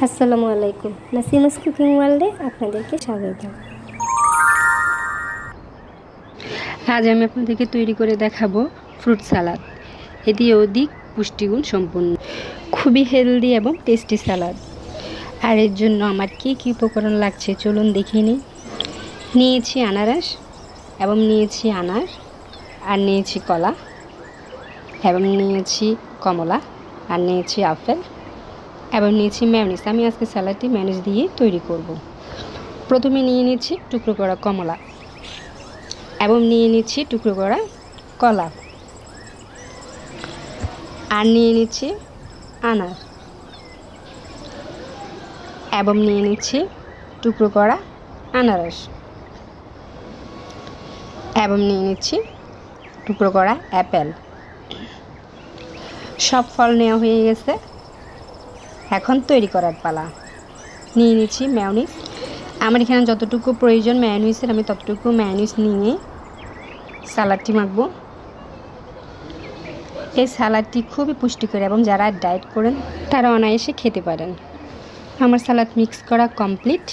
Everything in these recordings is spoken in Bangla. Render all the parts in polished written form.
আসসালামু আলাইকুম, নাসিমাস কুকিং ওয়ার্ল্ডে আপনাদেরকে স্বাগত। আজ আমি আপনাদেরকে তৈরি করে দেখাবো ফ্রুট সালাদ। এটি অধিক পুষ্টিগুণ সম্পন্ন, খুবই হেলদি এবং টেস্টি সালাদ। আর এর জন্য আমার কী কী উপকরণ লাগছে চলুন দেখে নিই। নিয়েছি আনারস এবং নিয়েছি আনার, আর নিয়েছি কলা এবং নিয়েছি কমলা, আর নিয়েছি আপেল এবং নিয়েছি মেয়োনিজ। আমি আজকে সালাডটি মেয়োনিজ দিয়ে তৈরি করব। প্রথমে নিয়ে নিচ্ছি টুকরো করা কমলা এবং নিয়ে নিচ্ছি টুকরো করা কলা, আর নিয়ে নিচ্ছি আনার এবং নিয়ে নিচ্ছি টুকরো করা আনারস এবং নিয়ে নিচ্ছি টুকরো করা অ্যাপেল। সব ফল নেওয়া হয়ে গেছে, এখন তৈরি করার পালা। নিয়ে নিচ্ছি মেয়োনিজ। আমার এখানে যতটুকু প্রয়োজন মেয়োনিজের আমি ততটুকু মেয়োনিজ নিয়ে সালাডটি মাখবো। এই সালাডটি খুবই পুষ্টিকর এবং যারা ডায়েট করেন তারা অনায়াসে খেতে পারেন। আমার সালাড মিক্স করা কমপ্লিট।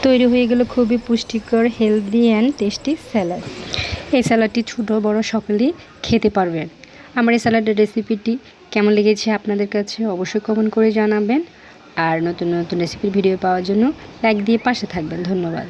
তৈরি হয়ে গেল খুবই পুষ্টিকর, হেলদি অ্যান্ড টেস্টি স্যালাড। এই স্যালাডটি ছোটো বড় সকলেই খেতে পারবেন। আমার এই স্যালাডের রেসিপিটি কেমন লেগেছে আপনাদের কাছে অবশ্যই কমেন্ট করে জানাবেন। আর নতুন নতুন রেসিপির ভিডিও পাওয়ার জন্য লাইক দিয়ে পাশে থাকবেন। ধন্যবাদ।